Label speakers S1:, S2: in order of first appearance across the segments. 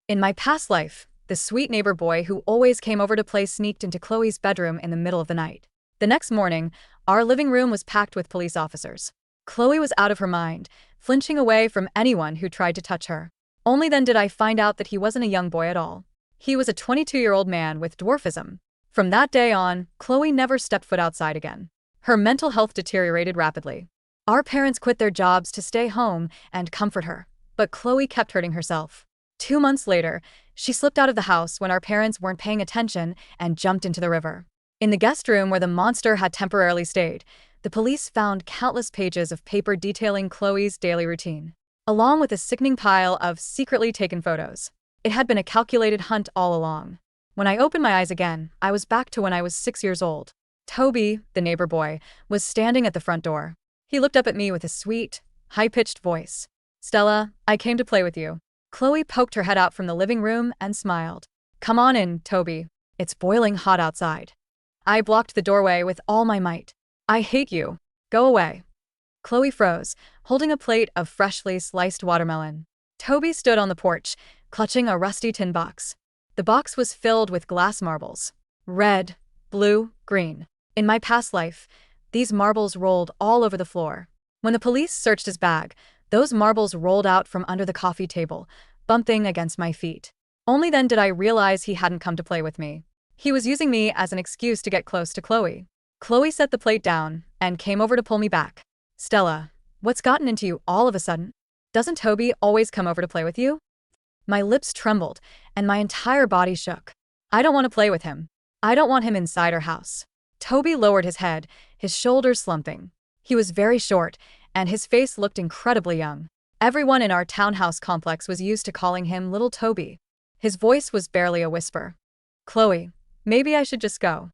S1: In my past life, the sweet neighbor boy who always came over to play sneaked into Chloe's bedroom in the middle of the night. The next morning, our living room was packed with police officers. Chloe was out of her mind, flinching away from anyone who tried to touch her. Only then did I find out that he wasn't a young boy at all. He was a 22-year-old man with dwarfism. From that day on, Chloe never stepped foot outside again. Her mental health deteriorated rapidly. Our parents quit their jobs to stay home and comfort her, but Chloe kept hurting herself. 2 months later, she slipped out of the house when our parents weren't paying attention and jumped into the river. In the guest room where the monster had temporarily stayed, the police found countless pages of paper detailing Chloe's daily routine, along with a sickening pile of secretly taken photos. It had been a calculated hunt all along. When I opened my eyes again, I was back to when I was 6 years old. Toby, the neighbor boy, was standing at the front door. He looked up at me with a sweet, high-pitched voice. "Stella, I came to play with you." Chloe poked her head out from the living room and smiled. "Come on in, Toby. It's boiling hot outside." I blocked the doorway with all my might. "I hate you. Go away." Chloe froze, holding a plate of freshly sliced watermelon. Toby stood on the porch, clutching a rusty tin box. The box was filled with glass marbles. Red, blue, green. In my past life, these marbles rolled all over the floor. When the police searched his bag, those marbles rolled out from under the coffee table, bumping against my feet. Only then did I realize he hadn't come to play with me. He was using me as an excuse to get close to Chloe. Chloe set the plate down and came over to pull me back. "Stella, what's gotten into you all of a sudden? Doesn't Toby always come over to play with you?" My lips trembled and my entire body shook. "I don't want to play with him. I don't want him inside our house." Toby lowered his head, his shoulders slumping. He was very short, and his face looked incredibly young. Everyone in our townhouse complex was used to calling him Little Toby. His voice was barely a whisper. "Chloe, maybe I should just go.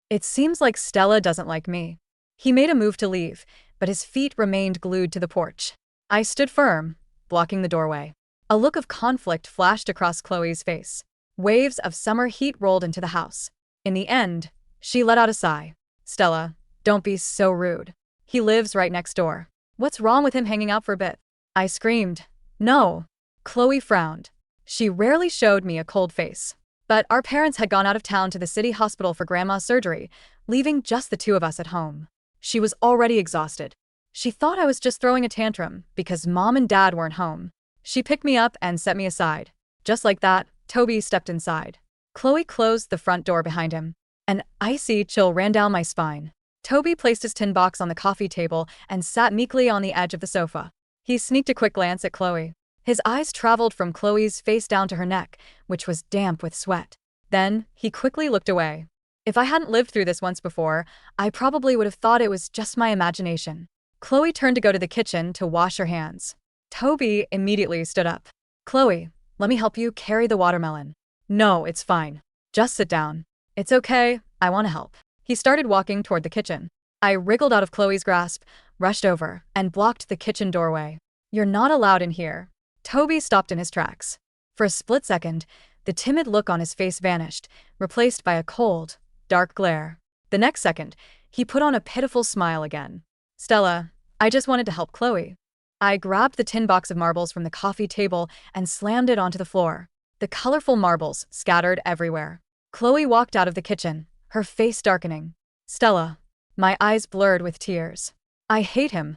S1: It seems like Stella doesn't like me." He made a move to leave, but his feet remained glued to the porch. I stood firm, blocking the doorway. A look of conflict flashed across Chloe's face. Waves of summer heat rolled into the house. In the end, she let out a sigh. "Stella, don't be so rude. He lives right next door. What's wrong with him hanging out for a bit?" I screamed. "No." Chloe frowned. She rarely showed me a cold face. But our parents had gone out of town to the city hospital for grandma's surgery, leaving just the two of us at home. She was already exhausted. She thought I was just throwing a tantrum because mom and dad weren't home. She picked me up and set me aside. Just like that, Toby stepped inside. Chloe closed the front door behind him. An icy chill ran down my spine. Toby placed his tin box on the coffee table and sat meekly on the edge of the sofa. He sneaked a quick glance at Chloe. His eyes traveled from Chloe's face down to her neck, which was damp with sweat. Then, he quickly looked away. If I hadn't lived through this once before, I probably would have thought it was just my imagination. Chloe turned to go to the kitchen to wash her hands. Toby immediately stood up. "Chloe, let me help you carry the watermelon." "No, it's fine. Just sit down." "It's okay, I want to help." He started walking toward the kitchen. I wriggled out of Chloe's grasp, rushed over, and blocked the kitchen doorway. "You're not allowed in here." Toby stopped in his tracks. For a split second, the timid look on his face vanished, replaced by a cold, dark glare. The next second, he put on a pitiful smile again. "Stella, I just wanted to help Chloe." I grabbed the tin box of marbles from the coffee table and slammed it onto the floor. The colorful marbles scattered everywhere. Chloe walked out of the kitchen, her face darkening. "Stella." My eyes blurred with tears. "I hate him.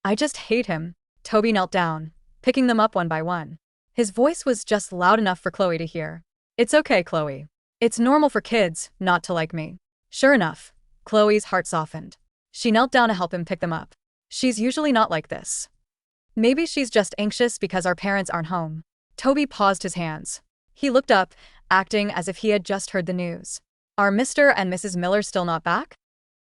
S1: I just hate him." Toby knelt down, picking them up one by one. His voice was just loud enough for Chloe to hear. "It's okay, Chloe. It's normal for kids not to like me." Sure enough, Chloe's heart softened. She knelt down to help him pick them up. "She's usually not like this. Maybe she's just anxious because our parents aren't home." Toby paused his hands. He looked up, acting as if he had just heard the news. "Are Mr. and Mrs. Miller still not back?"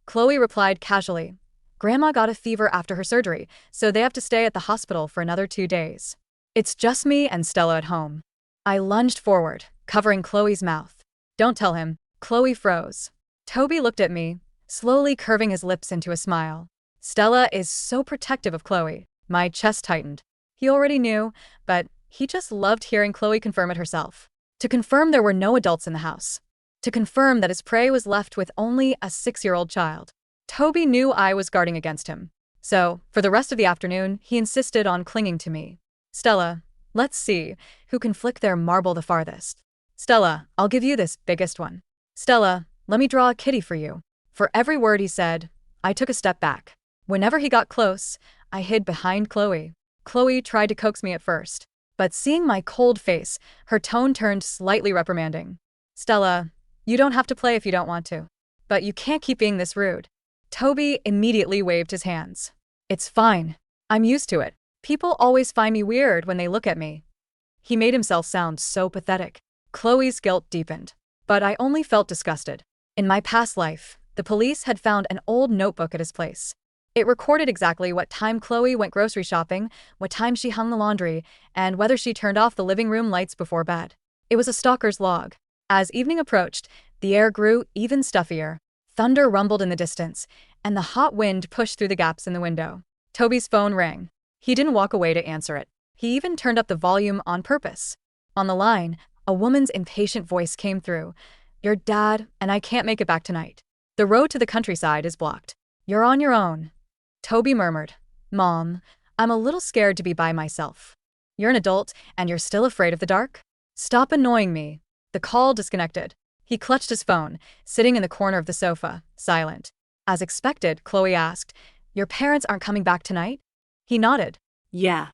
S1: Chloe replied casually. "Grandma got a fever after her surgery, so they have to stay at the hospital for another 2 days. It's just me and Stella at home." I lunged forward, covering Chloe's mouth. "Don't tell him." Chloe froze. Toby looked at me, slowly curving his lips into a smile. Stella is so protective of Chloe. My chest tightened. He already knew, but he just loved hearing Chloe confirm it herself. To confirm there were no adults in the house. To confirm that his prey was left with only a 6-year-old child. Toby knew I was guarding against him. So, for the rest of the afternoon, he insisted on clinging to me. "Stella, Let's see who can flick their marble the farthest. Stella, I'll give you this biggest one. Stella, let me draw a kitty for you. For every word he said, I took a step back. Whenever he got close, I hid behind Chloe. Chloe tried to coax me at first, but seeing my cold face, her tone turned slightly reprimanding. Stella, you don't have to play if you don't want to. But you can't keep being this rude. Toby immediately waved his hands. It's fine. I'm used to it. People always find me weird when they look at me. He made himself sound so pathetic. Chloe's guilt deepened, but I only felt disgusted. In my past life, the police had found an old notebook at his place. It recorded exactly what time Chloe went grocery shopping, what time she hung the laundry, and whether she turned off the living room lights before bed. It was a stalker's log. As evening approached, the air grew even stuffier. Thunder rumbled in the distance, and the hot wind pushed through the gaps in the window. Toby's phone rang. He didn't walk away to answer it. He even turned up the volume on purpose. On the line, a woman's impatient voice came through. Your dad and I can't make it back tonight. The road to the countryside is blocked. You're on your own. Toby murmured, Mom, I'm a little scared to be by myself. You're an adult and you're still afraid of the dark? Stop annoying me. The call disconnected. He clutched his phone, sitting in the corner of the sofa, silent. As expected, Chloe asked, Your parents aren't coming back tonight? He nodded. Yeah.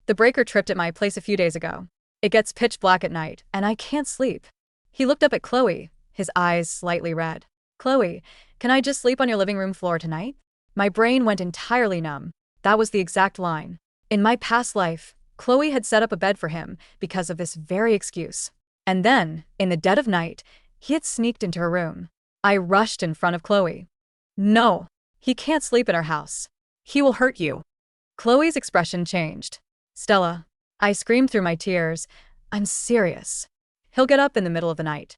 S1: The breaker tripped at my place a few days ago. It gets pitch black at night, and I can't sleep. He looked up at Chloe, his eyes slightly red. Chloe, can I just sleep on your living room floor tonight? My brain went entirely numb. That was the exact line. In my past life, Chloe had set up a bed for him because of this very excuse. And then, in the dead of night, he had sneaked into her room. I rushed in front of Chloe. No, he can't sleep in our house. He will hurt you. Chloe's expression changed. Stella, I screamed through my tears, I'm serious. He'll get up in the middle of the night.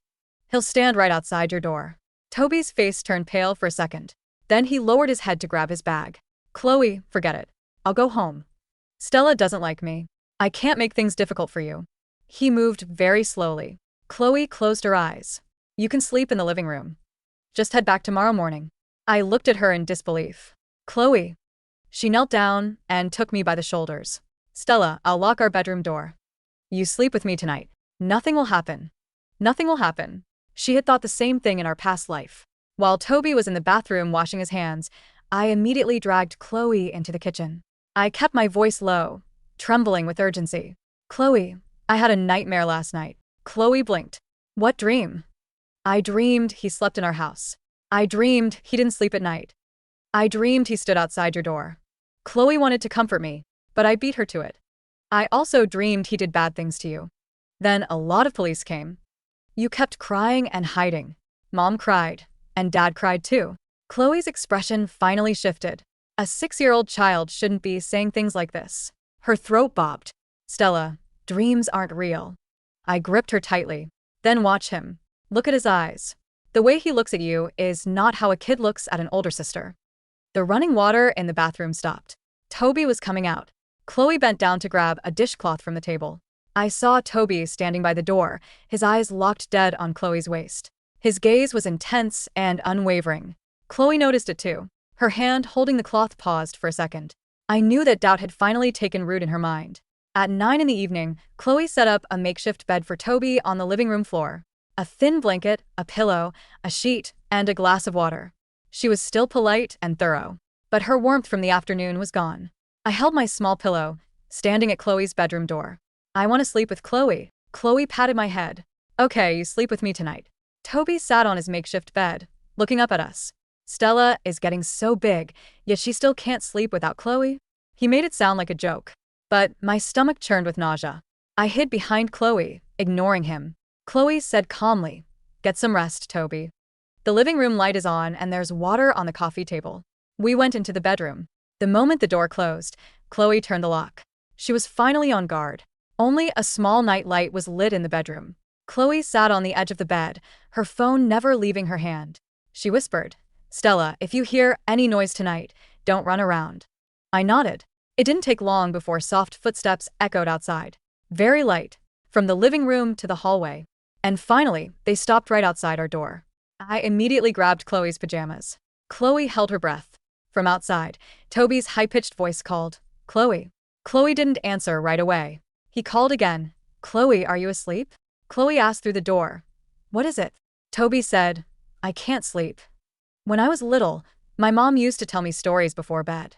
S1: He'll stand right outside your door. Toby's face turned pale for a second. Then he lowered his head to grab his bag. Chloe, forget it. I'll go home. Stella doesn't like me. I can't make things difficult for you. He moved very slowly. Chloe closed her eyes. You can sleep in the living room. Just head back tomorrow morning. I looked at her in disbelief. Chloe. She knelt down and took me by the shoulders. Stella, I'll lock our bedroom door. You sleep with me tonight. Nothing will happen. Nothing will happen. She had thought the same thing in our past life. While Toby was in the bathroom washing his hands, I immediately dragged Chloe into the kitchen. I kept my voice low, trembling with urgency. Chloe, I had a nightmare last night. Chloe blinked. What dream? I dreamed he slept in our house. I dreamed he didn't sleep at night. I dreamed he stood outside your door. Chloe wanted to comfort me, but I beat her to it. I also dreamed he did bad things to you. Then a lot of police came. You kept crying and hiding. Mom cried, and Dad cried too. Chloe's expression finally shifted. A 6-year-old child shouldn't be saying things like this. Her throat bobbed. Stella, dreams aren't real. I gripped her tightly. Then watch him. Look at his eyes. The way he looks at you is not how a kid looks at an older sister. The running water in the bathroom stopped. Toby was coming out. Chloe bent down to grab a dishcloth from the table. I saw Toby standing by the door, his eyes locked dead on Chloe's waist. His gaze was intense and unwavering. Chloe noticed it too. Her hand holding the cloth paused for a second. I knew that doubt had finally taken root in her mind. At 9 in the evening, Chloe set up a makeshift bed for Toby on the living room floor. A thin blanket, a pillow, a sheet, and a glass of water. She was still polite and thorough, but her warmth from the afternoon was gone. I held my small pillow, standing at Chloe's bedroom door. I want to sleep with Chloe. Chloe patted my head. Okay, you sleep with me tonight. Toby sat on his makeshift bed, looking up at us. Stella is getting so big, yet she still can't sleep without Chloe. He made it sound like a joke, but my stomach churned with nausea. I hid behind Chloe, ignoring him. Chloe said calmly, Get some rest, Toby. The living room light is on and there's water on the coffee table. We went into the bedroom. The moment the door closed, Chloe turned the lock. She was finally on guard. Only a small night light was lit in the bedroom. Chloe sat on the edge of the bed, her phone never leaving her hand. She whispered, Stella, if you hear any noise tonight, don't run around. I nodded. It didn't take long before soft footsteps echoed outside. Very light, from the living room to the hallway. And finally, they stopped right outside our door. I immediately grabbed Chloe's pajamas. Chloe held her breath. From outside, Toby's high-pitched voice called, Chloe. Chloe didn't answer right away. He called again. Chloe, are you asleep? Chloe asked through the door. What is it? Toby said, I can't sleep. When I was little, my mom used to tell me stories before bed.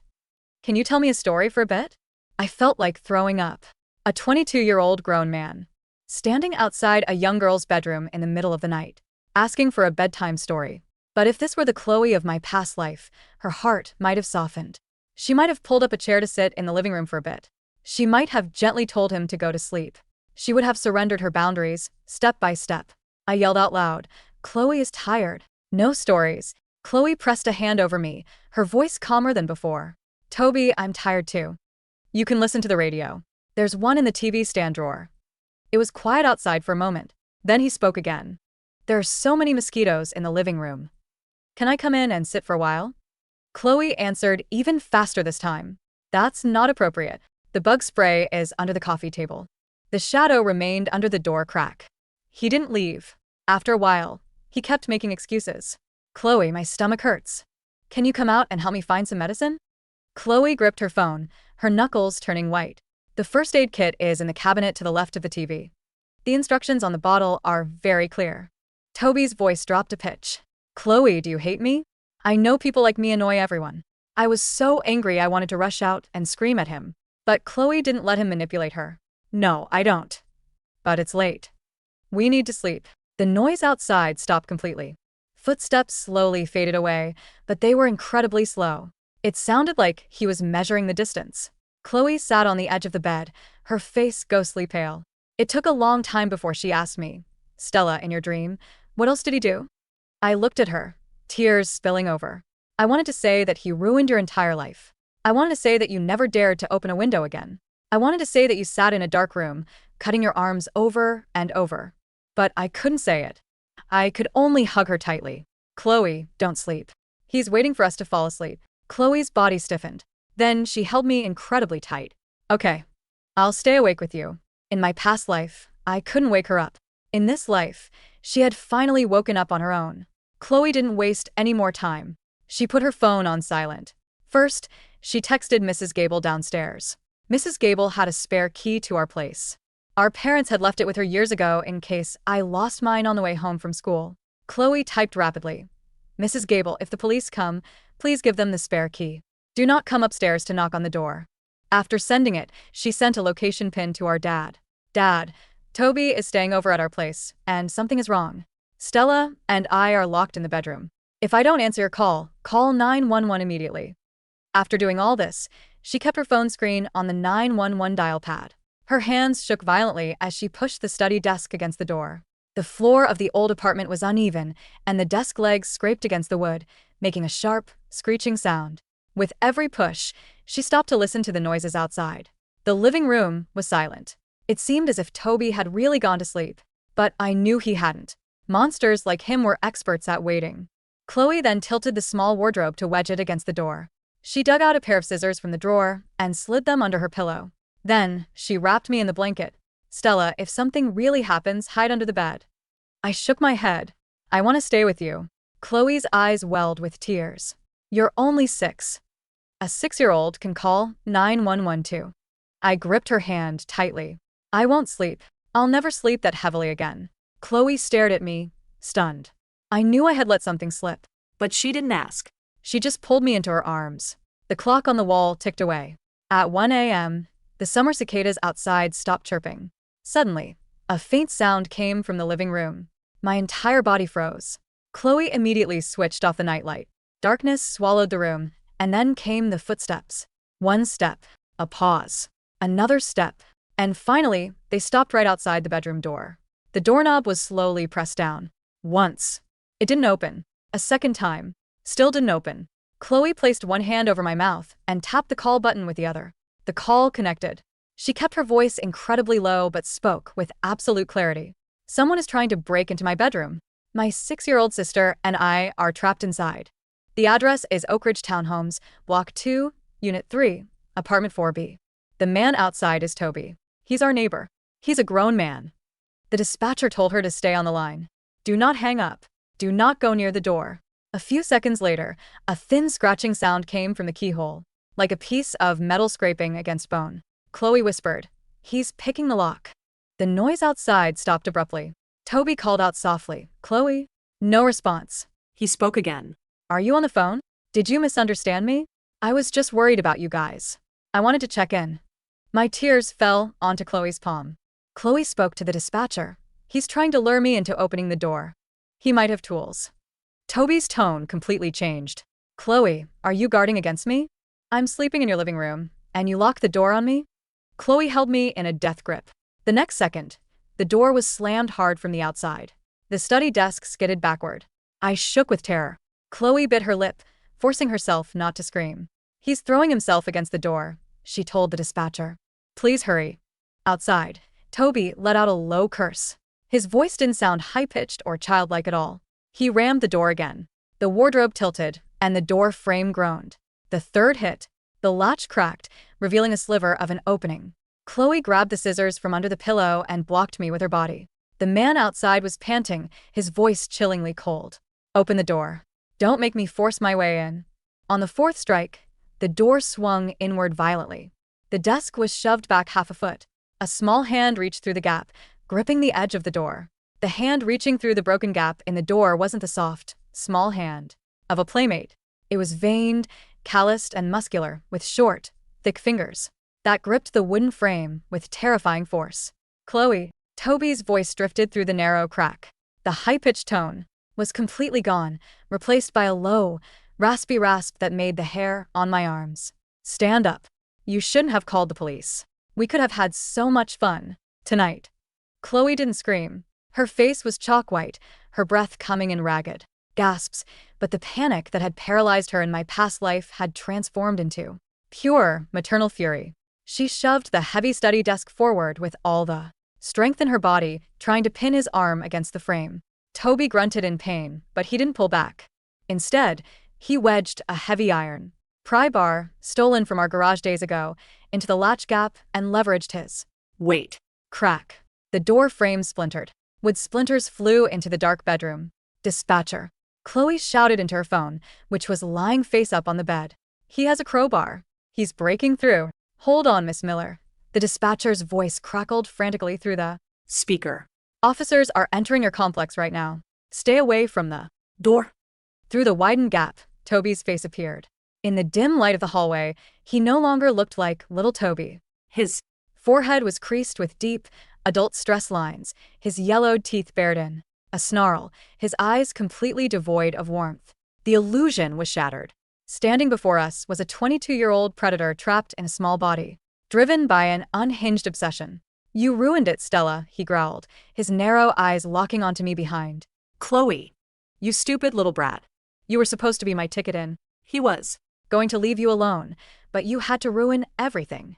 S1: Can you tell me a story for a bit? I felt like throwing up. A 22-year-old grown man, standing outside a young girl's bedroom in the middle of the night, asking for a bedtime story. But if this were the Chloe of my past life, her heart might have softened. She might have pulled up a chair to sit in the living room for a bit. She might have gently told him to go to sleep. She would have surrendered her boundaries, step by step. I yelled out loud, Chloe is tired. No stories. Chloe pressed a hand over me, her voice calmer than before. Toby, I'm tired too. You can listen to the radio. There's one in the TV stand drawer. It was quiet outside for a moment. Then he spoke again. There are so many mosquitoes in the living room. Can I come in and sit for a while? Chloe answered even faster this time. That's not appropriate. The bug spray is under the coffee table. The shadow remained under the door crack. He didn't leave. After a while, he kept making excuses. Chloe, my stomach hurts. Can you come out and help me find some medicine? Chloe gripped her phone, her knuckles turning white. The first aid kit is in the cabinet to the left of the TV. The instructions on the bottle are very clear. Toby's voice dropped a pitch. Chloe, do you hate me? I know people like me annoy everyone. I was so angry I wanted to rush out and scream at him. But Chloe didn't let him manipulate her. No, I don't. But it's late. We need to sleep. The noise outside stopped completely. Footsteps slowly faded away, but they were incredibly slow. It sounded like he was measuring the distance. Chloe sat on the edge of the bed, her face ghostly pale. It took a long time before she asked me, Stella, in your dream, what else did he do? I looked at her, tears spilling over. I wanted to say that he ruined your entire life. I wanted to say that you never dared to open a window again. I wanted to say that you sat in a dark room, cutting your arms over and over. But I couldn't say it. I could only hug her tightly. Chloe, don't sleep. He's waiting for us to fall asleep. Chloe's body stiffened. Then she held me incredibly tight. Okay, I'll stay awake with you. In my past life, I couldn't wake her up. In this life, she had finally woken up on her own. Chloe didn't waste any more time. She put her phone on silent. First, she texted Mrs. Gable downstairs. Mrs. Gable had a spare key to our place. Our parents had left it with her years ago in case I lost mine on the way home from school. Chloe typed rapidly. Mrs. Gable, if the police come, please give them the spare key. Do not come upstairs to knock on the door. After sending it, she sent a location pin to our dad. Dad, Toby is staying over at our place, and something is wrong. Stella and I are locked in the bedroom. If I don't answer your call, call 911 immediately. After doing all this, she kept her phone screen on the 911 dial pad. Her hands shook violently as she pushed the study desk against the door. The floor of the old apartment was uneven, and the desk legs scraped against the wood, making a sharp, screeching sound. With every push, she stopped to listen to the noises outside. The living room was silent. It seemed as if Toby had really gone to sleep. But I knew he hadn't. Monsters like him were experts at waiting. Chloe then tilted the small wardrobe to wedge it against the door. She dug out a pair of scissors from the drawer and slid them under her pillow. Then, she wrapped me in the blanket. Stella, if something really happens, hide under the bed. I shook my head. I want to stay with you. Chloe's eyes welled with tears. You're only 6. A 6-year-old can call 911 too. I gripped her hand tightly. I won't sleep. I'll never sleep that heavily again. Chloe stared at me, stunned. I knew I had let something slip.
S2: But she didn't ask.
S1: She just pulled me into her arms. The clock on the wall ticked away. At 1 a.m., the summer cicadas outside stopped chirping. Suddenly, a faint sound came from the living room. My entire body froze. Chloe immediately switched off the nightlight. Darkness swallowed the room, and then came the footsteps. One step, a pause, another step, and finally, they stopped right outside the bedroom door. The doorknob was slowly pressed down. Once. It didn't open. A second time. Still didn't open. Chloe placed one hand over my mouth and tapped the call button with the other. The call connected. She kept her voice incredibly low but spoke with absolute clarity. Someone is trying to break into my bedroom. My 6-year-old sister and I are trapped inside. The address is Oak Ridge Townhomes, Block 2, Unit 3, Apartment 4B. The man outside is Toby. He's our neighbor. He's a grown man. The dispatcher told her to stay on the line. Do not hang up. Do not go near the door. A few seconds later, a thin scratching sound came from the keyhole, like a piece of metal scraping against bone. Chloe whispered, He's picking the lock. The noise outside stopped abruptly. Toby called out softly, "Chloe?" No response.
S2: He spoke again.
S1: "Are you on the phone? Did you misunderstand me? I was just worried about you guys. I wanted to check in." My tears fell onto Chloe's palm. Chloe spoke to the dispatcher. "He's trying to lure me into opening the door. He might have tools." Toby's tone completely changed. "Chloe, are you guarding against me? I'm sleeping in your living room, and you locked the door on me?" Chloe held me in a death grip. The next second, the door was slammed hard from the outside. The study desk skidded backward. I shook with terror. Chloe bit her lip, forcing herself not to scream. "He's throwing himself against the door," she told the dispatcher. "Please hurry." Outside, Toby let out a low curse. His voice didn't sound high-pitched or childlike at all. He rammed the door again. The wardrobe tilted, and the door frame groaned. The third hit. The latch cracked, revealing a sliver of an opening. Chloe grabbed the scissors from under the pillow and blocked me with her body. The man outside was panting, his voice chillingly cold. "Open the door. Don't make me force my way in." On the fourth strike, the door swung inward violently. The desk was shoved back half a foot. A small hand reached through the gap, gripping the edge of the door. The hand reaching through the broken gap in the door wasn't the soft, small hand of a playmate. It was veined, calloused, and muscular, with short, thick fingers that gripped the wooden frame with terrifying force. "Chloe." Toby's voice drifted through the narrow crack. The high-pitched tone was completely gone, replaced by a low, raspy rasp that made the hair on my arms stand up. "You shouldn't have called the police. We could have had so much fun tonight." Chloe didn't scream. Her face was chalk white, her breath coming in ragged gasps, but the panic that had paralyzed her in my past life had transformed into pure maternal fury. She shoved the heavy study desk forward with all the strength in her body, trying to pin his arm against the frame. Toby grunted in pain, but he didn't pull back. Instead, he wedged a heavy iron pry bar, stolen from our garage days ago, into the latch gap and leveraged his.
S2: "Wait."
S1: Crack. The door frame splintered. Wood splinters flew into the dark bedroom. "Dispatcher." Chloe shouted into her phone, which was lying face up on the bed. "He has a crowbar. He's breaking through." "Hold on, Miss Miller." The dispatcher's voice crackled frantically through the
S2: speaker.
S1: "Officers are entering your complex right now. Stay away from the
S2: door."
S1: Through the widened gap, Toby's face appeared. In the dim light of the hallway, he no longer looked like little Toby.
S2: His
S1: forehead was creased with deep, adult stress lines, his yellowed teeth bared in a snarl, his eyes completely devoid of warmth. The illusion was shattered. Standing before us was a 22-year-old predator trapped in a small body, driven by an unhinged obsession. "You ruined it, Stella," he growled, his narrow eyes locking onto me behind.
S2: "Chloe. You stupid little brat."
S1: "You were supposed to be my ticket in."
S2: He was
S1: going to leave you alone, but you had to ruin everything."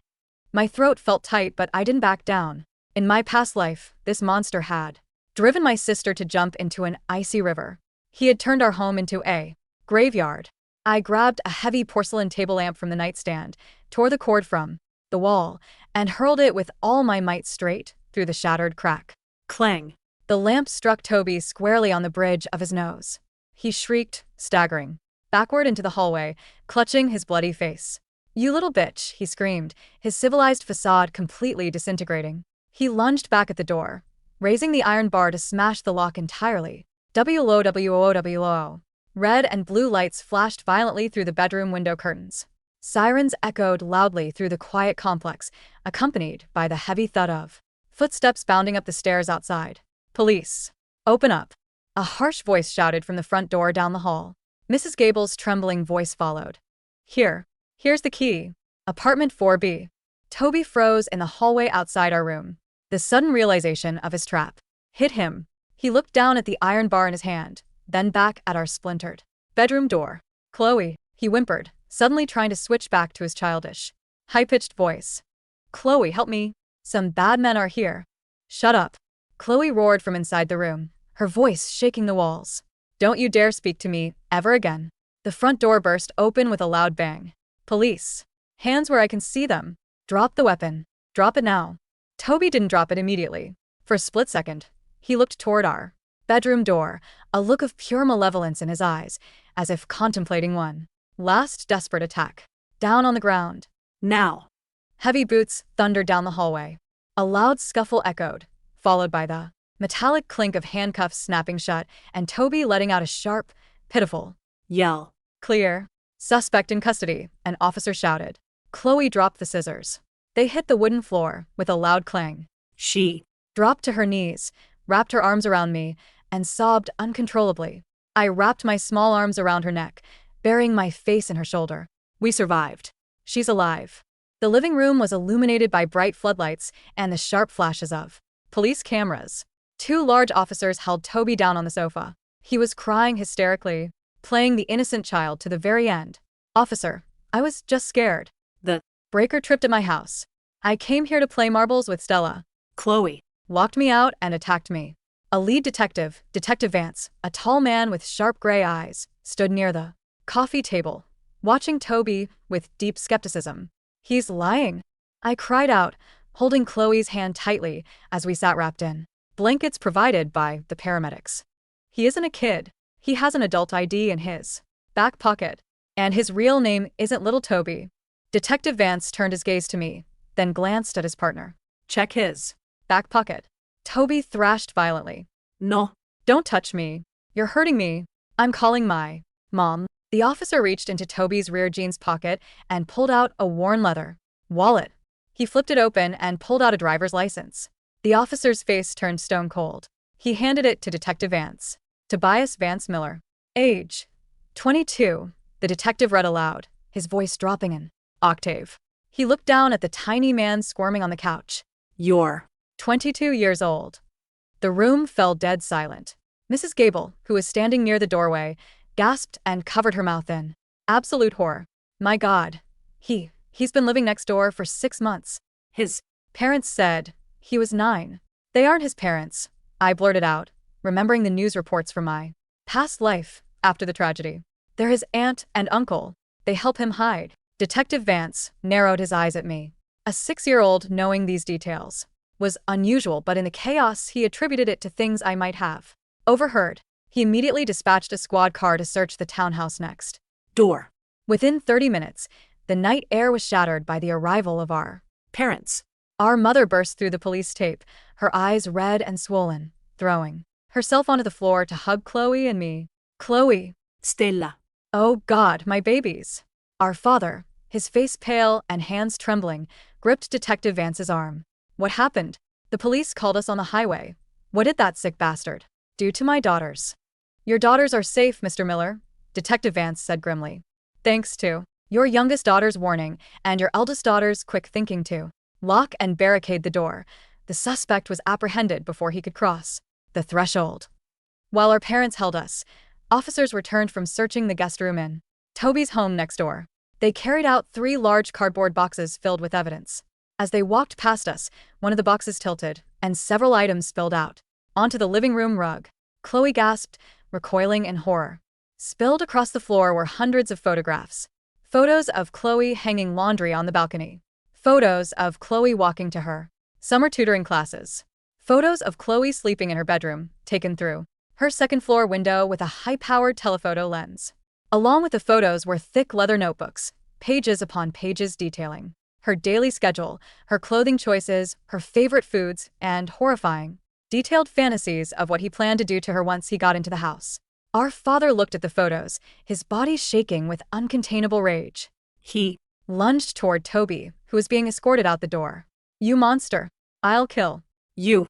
S1: My throat felt tight, but I didn't back down. In my past life, this monster had driven my sister to jump into an icy river. He had turned our home into a graveyard. I grabbed a heavy porcelain table lamp from the nightstand, tore the cord from the wall, and hurled it with all my might straight through the shattered crack.
S2: Clang.
S1: The lamp struck Toby squarely on the bridge of his nose. He shrieked, staggering backward into the hallway, clutching his bloody face. "You little bitch," he screamed, his civilized facade completely disintegrating. He lunged back at the door, raising the iron bar to smash the lock entirely. WOWOWOWO. Red and blue lights flashed violently through the bedroom window curtains. Sirens echoed loudly through the quiet complex, accompanied by the heavy thud of footsteps bounding up the stairs outside. "Police. Open up." A harsh voice shouted from the front door down the hall. Mrs. Gable's trembling voice followed. Here's the key. Apartment 4B. Toby froze in the hallway outside our room. The sudden realization of his trap hit him. He looked down at the iron bar in his hand, then back at our splintered bedroom door. "Chloe," he whimpered, suddenly trying to switch back to his childish, high-pitched voice. "Chloe, help me. Some bad men are here." "Shut up." Chloe roared from inside the room, her voice shaking the walls. "Don't you dare speak to me ever again." The front door burst open with a loud bang. "Police. Hands where I can see them. Drop the weapon. Drop it now." Toby didn't drop it immediately. For a split second, he looked toward our bedroom door, a look of pure malevolence in his eyes, as if contemplating one last desperate attack. Down on the ground.
S2: "Now."
S1: Heavy boots thundered down the hallway. A loud scuffle echoed, followed by the metallic clink of handcuffs snapping shut and Toby letting out a sharp, pitiful
S2: Yell.
S1: "Clear. Suspect in custody," an officer shouted. Chloe dropped the scissors. They hit the wooden floor with a loud clang.
S2: She
S1: Dropped to her knees, wrapped her arms around me, and sobbed uncontrollably. I wrapped my small arms around her neck, burying my face in her shoulder.
S2: We survived.
S1: She's alive. The living room was illuminated by bright floodlights and the sharp flashes of police cameras. Two large officers held Toby down on the sofa. He was crying hysterically, playing the innocent child to the very end. "Officer, I was just scared.
S2: The
S1: Breaker tripped at my house. I came here to play marbles with Stella.
S2: Chloe.
S1: Locked me out and attacked me." A lead detective, Detective Vance, a tall man with sharp gray eyes, stood near the coffee table, watching Toby with deep skepticism. "He's lying," I cried out, holding Chloe's hand tightly as we sat wrapped in blankets provided by the paramedics. "He isn't a kid. He has an adult ID in his back pocket. And his real name isn't Little Toby." Detective Vance turned his gaze to me, then glanced at his partner.
S2: Check his
S1: "Back pocket." Toby thrashed violently.
S2: No.
S1: "Don't touch me. You're hurting me. I'm calling my mom." The officer reached into Toby's rear jeans pocket and pulled out a worn leather wallet. He flipped it open and pulled out a driver's license. The officer's face turned stone cold. He handed it to Detective Vance. "Tobias Vance Miller. Age 22, the detective read aloud, his voice dropping an octave. He looked down at the tiny man squirming on the couch.
S2: You're
S1: 22 years old. The room fell dead silent. Mrs. Gable, who was standing near the doorway, gasped and covered her mouth in absolute horror. "My God. He's been living next door for 6 months.
S2: His
S1: Parents said he was 9. "They aren't his parents," I blurted out, remembering the news reports from my past life after the tragedy. "They're his aunt and uncle. They help him hide." Detective Vance narrowed his eyes at me. A 6-year-old knowing these details was unusual, but in the chaos he attributed it to things I might have overheard. He immediately dispatched a squad car to search the townhouse next
S2: door.
S1: Within 30 minutes, the night air was shattered by the arrival of our
S2: Parents.
S1: Our mother burst through the police tape, her eyes red and swollen, throwing herself onto the floor to hug Chloe and me. "Chloe.
S2: Stella.
S1: Oh God, my babies." Our father, his face pale and hands trembling, gripped Detective Vance's arm. "What happened?" "The police called us on the highway." "What did that sick bastard do to my daughters?" "Your daughters are safe, Mr. Miller," Detective Vance said grimly. "Thanks to your youngest daughter's warning and your eldest daughter's quick thinking to lock and barricade the door, the suspect was apprehended before he could cross the threshold." While our parents held us, officers returned from searching the guest room in Toby's home next door. They carried out 3 large cardboard boxes filled with evidence. As they walked past us, one of the boxes tilted, and several items spilled out onto the living room rug. Chloe gasped, recoiling in horror. Spilled across the floor were hundreds of photographs. Photos of Chloe hanging laundry on the balcony. Photos of Chloe walking to her summer tutoring classes. Photos of Chloe sleeping in her bedroom, taken through her second-floor window with a high-powered telephoto lens. Along with the photos were thick leather notebooks, pages upon pages detailing her daily schedule, her clothing choices, her favorite foods, and horrifying, detailed fantasies of what he planned to do to her once he got into the house. Our father looked at the photos, his body shaking with uncontainable rage. He lunged toward Toby, who was being escorted out the door. "You monster. I'll kill
S2: You.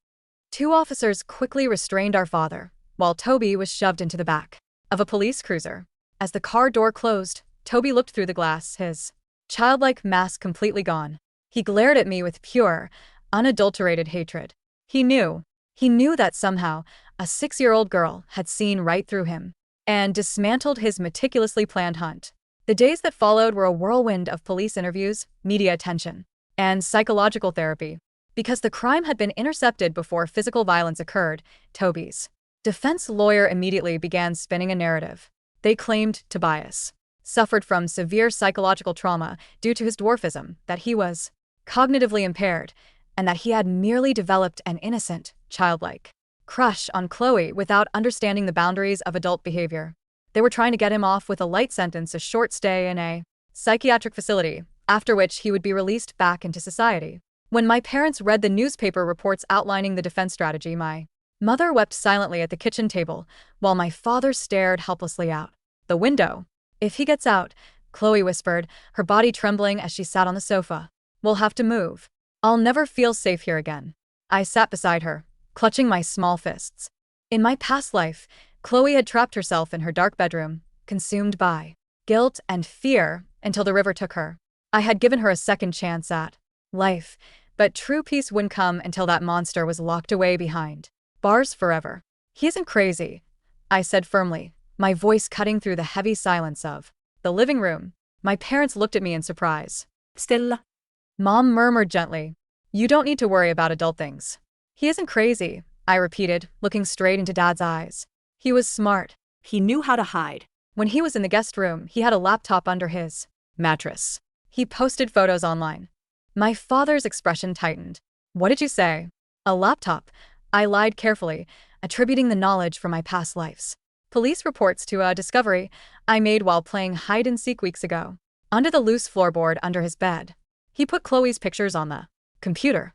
S1: 2 officers quickly restrained our father, while Toby was shoved into the back of a police cruiser. As the car door closed, Toby looked through the glass, his childlike mask completely gone. He glared at me with pure, unadulterated hatred. He knew that somehow a 6-year-old girl had seen right through him and dismantled his meticulously planned hunt. The days that followed were a whirlwind of police interviews, media attention, and psychological therapy. Because the crime had been intercepted before physical violence occurred, Toby's defense lawyer immediately began spinning a narrative. They claimed Tobias suffered from severe psychological trauma due to his dwarfism, that he was cognitively impaired, and that he had merely developed an innocent, childlike crush on Chloe without understanding the boundaries of adult behavior. They were trying to get him off with a light sentence, a short stay in a psychiatric facility, after which he would be released back into society. When my parents read the newspaper reports outlining the defense strategy, my mother wept silently at the kitchen table, while my father stared helplessly out the window. "If he gets out," Chloe whispered, her body trembling as she sat on the sofa, "we'll have to move. I'll never feel safe here again." I sat beside her, clutching my small fists. In my past life, Chloe had trapped herself in her dark bedroom, consumed by guilt and fear until the river took her. I had given her a second chance at life, but true peace wouldn't come until that monster was locked away behind bars forever. "He isn't crazy," I said firmly, my voice cutting through the heavy silence of the living room. My parents looked at me in surprise.
S2: Stella.
S1: Mom murmured gently, "You don't need to worry about adult things." "He isn't crazy," I repeated, looking straight into Dad's eyes. "He was smart.
S2: He knew how to hide.
S1: When he was in the guest room, he had a laptop under his mattress. He posted photos online." My father's expression tightened. "What did you say?" "A laptop," I lied carefully, attributing the knowledge from my past lives. "Police reports to a discovery I made while playing hide-and-seek weeks ago. Under the loose floorboard under his bed." He put Chloe's pictures on the computer.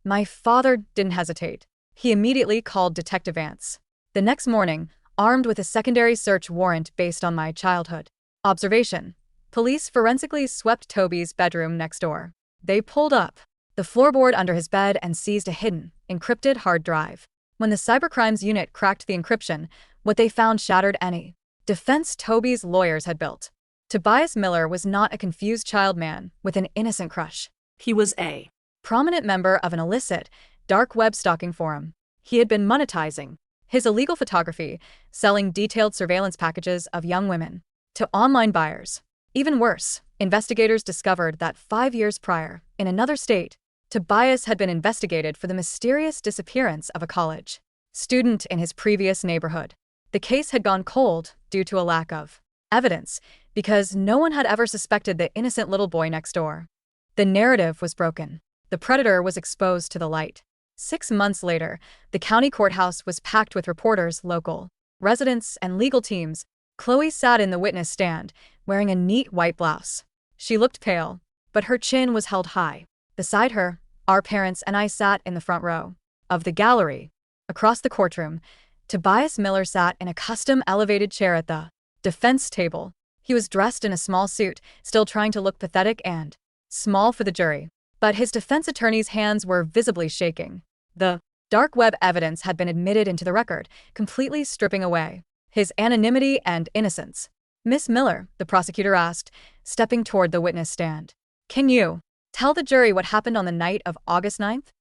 S1: My father didn't hesitate. He immediately called Detective Vance. The next morning, armed with a secondary search warrant based on my childhood observation, police forensically swept Toby's bedroom next door. They pulled up the floorboard under his bed and seized a hidden, encrypted hard drive. When the cybercrimes unit cracked the encryption, what they found shattered any defense Toby's lawyers had built. Tobias Miller was not a confused child man with an innocent crush.
S2: He was a
S1: prominent member of an illicit, dark web stalking forum. He had been monetizing his illegal photography, selling detailed surveillance packages of young women to online buyers. Even worse, investigators discovered that 5 years prior, in another state, Tobias had been investigated for the mysterious disappearance of a college student in his previous neighborhood. The case had gone cold due to a lack of evidence, because no one had ever suspected the innocent little boy next door. The narrative was broken. The predator was exposed to the light. 6 months later, the county courthouse was packed with reporters, local residents, and legal teams. Chloe sat in the witness stand, wearing a neat white blouse. She looked pale, but her chin was held high. Beside her, our parents and I sat in the front row of the gallery. Across the courtroom, Tobias Miller sat in a custom elevated chair at the defense table. He was dressed in a small suit, still trying to look pathetic and small for the jury. But his defense attorney's hands were visibly shaking. The dark web evidence had been admitted into the record, completely stripping away his anonymity and innocence. "Miss Miller," the prosecutor asked, stepping toward the witness stand, "can you tell the jury what happened on the night of August 9th?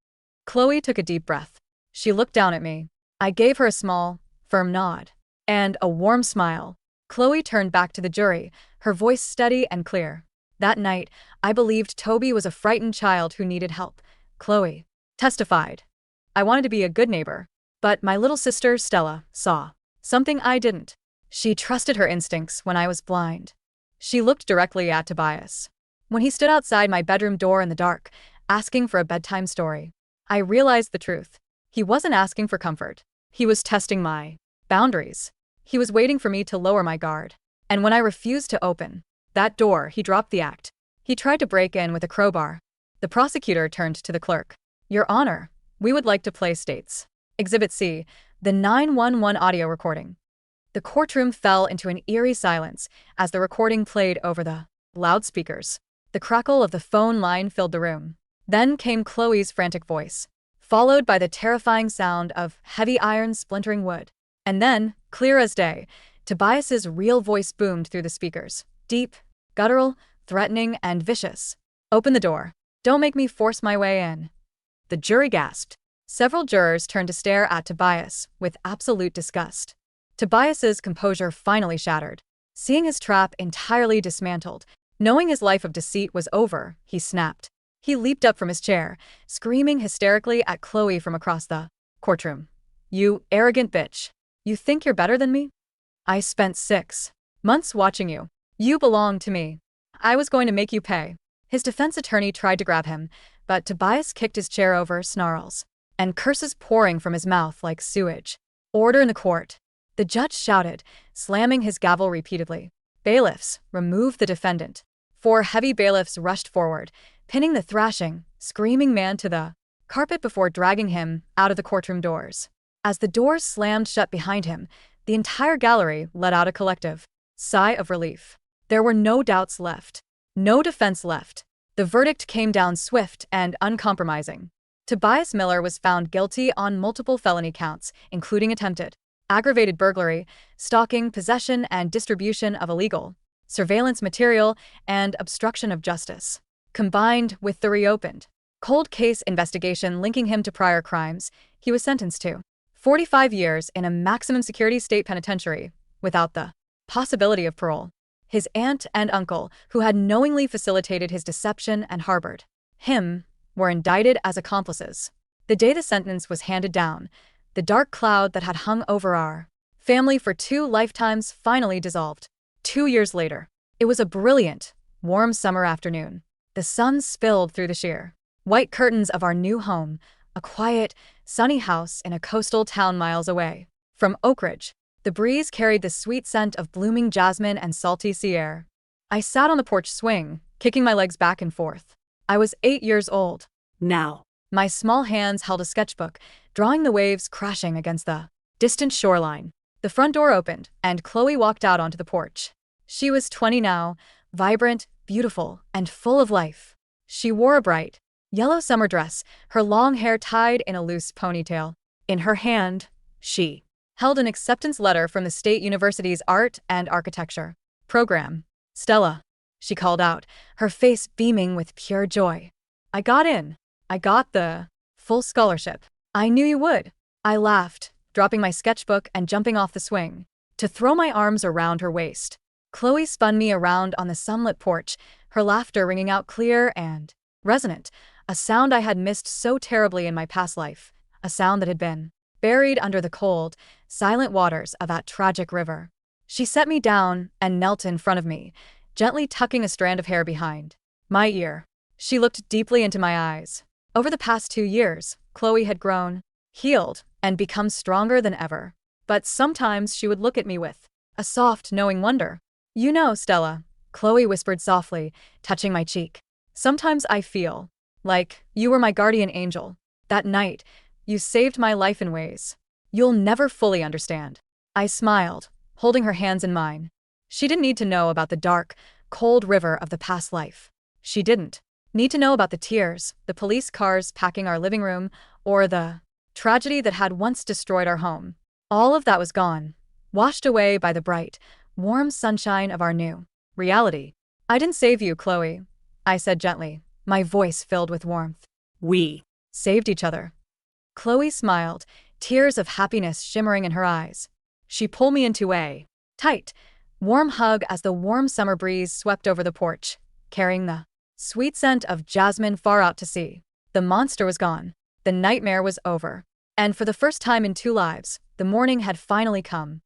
S1: Chloe took a deep breath. She looked down at me. I gave her a small, firm nod and a warm smile. Chloe turned back to the jury, her voice steady and clear. "That night, I believed Toby was a frightened child who needed help," Chloe testified. "I wanted to be a good neighbor. But my little sister, Stella, saw something I didn't. She trusted her instincts when I was blind." She looked directly at Tobias. "When he stood outside my bedroom door in the dark, asking for a bedtime story, I realized the truth. He wasn't asking for comfort. He was testing my boundaries. He was waiting for me to lower my guard. And when I refused to open that door, he dropped the act. He tried to break in with a crowbar." The prosecutor turned to the clerk. "Your Honor, we would like to play States Exhibit C, the 911 audio recording." The courtroom fell into an eerie silence as the recording played over the loudspeakers. The crackle of the phone line filled the room. Then came Chloe's frantic voice, followed by the terrifying sound of heavy iron splintering wood. And then, clear as day, Tobias's real voice boomed through the speakers. Deep, guttural, threatening, and vicious. "Open the door. Don't make me force my way in." The jury gasped. Several jurors turned to stare at Tobias with absolute disgust. Tobias's composure finally shattered. Seeing his trap entirely dismantled, knowing his life of deceit was over, he snapped. He leaped up from his chair, screaming hysterically at Chloe from across the courtroom. "You arrogant bitch. You think you're better than me? I spent 6 months watching you. You belong to me. I was going to make you pay." His defense attorney tried to grab him, but Tobias kicked his chair over, snarls and curses pouring from his mouth like sewage. "Order in the court," the judge shouted, slamming his gavel repeatedly. "Bailiffs, remove the defendant." 4 heavy bailiffs rushed forward, pinning the thrashing, screaming man to the carpet before dragging him out of the courtroom doors. As the doors slammed shut behind him, the entire gallery let out a collective sigh of relief. There were no doubts left. No defense left. The verdict came down swift and uncompromising. Tobias Miller was found guilty on multiple felony counts, including attempted aggravated burglary, stalking, possession and distribution of illegal surveillance material, and obstruction of justice. Combined with the reopened cold case investigation linking him to prior crimes, he was sentenced to 45 years in a maximum security state penitentiary, without the possibility of parole. His aunt and uncle, who had knowingly facilitated his deception and harbored him, were indicted as accomplices. The day the sentence was handed down, the dark cloud that had hung over our family for 2 lifetimes finally dissolved. 2 years later, it was a brilliant, warm summer afternoon. The sun spilled through the sheer white curtains of our new home, a quiet, sunny house in a coastal town miles away. From Oak Ridge, the breeze carried the sweet scent of blooming jasmine and salty sea air. I sat on the porch swing, kicking my legs back and forth. I was 8 years old.
S2: Now.
S1: My small hands held a sketchbook, drawing the waves crashing against the distant shoreline. The front door opened, and Chloe walked out onto the porch. She was 20 now, vibrant, beautiful, and full of life. She wore a bright, yellow summer dress, her long hair tied in a loose ponytail. In her hand, she held an acceptance letter from the State University's Art and Architecture program. "Stella," she called out, her face beaming with pure joy. "I got in. I got the full scholarship." "I knew you would." I laughed, dropping my sketchbook and jumping off the swing to throw my arms around her waist. Chloe spun me around on the sunlit porch, her laughter ringing out clear and resonant, a sound I had missed so terribly in my past life, a sound that had been buried under the cold, silent waters of that tragic river. She set me down and knelt in front of me, gently tucking a strand of hair behind my ear. She looked deeply into my eyes. Over the past 2 years, Chloe had grown, healed, and become stronger than ever. But sometimes she would look at me with a soft, knowing wonder. "You know, Stella," Chloe whispered softly, touching my cheek. "Sometimes I feel like you were my guardian angel. That night, you saved my life in ways you'll never fully understand." I smiled, holding her hands in mine. She didn't need to know about the dark, cold river of the past life. She didn't need to know about the tears, the police cars packing our living room, or the tragedy that had once destroyed our home. All of that was gone, washed away by the bright, warm sunshine of our new reality. "I didn't save you, Chloe," I said gently, my voice filled with warmth.
S2: We
S1: "Saved each other." Chloe smiled, tears of happiness shimmering in her eyes. She pulled me into a tight, warm hug as the warm summer breeze swept over the porch, carrying the sweet scent of jasmine far out to sea. The monster was gone. The nightmare was over. And for the first time in 2 lives, the morning had finally come.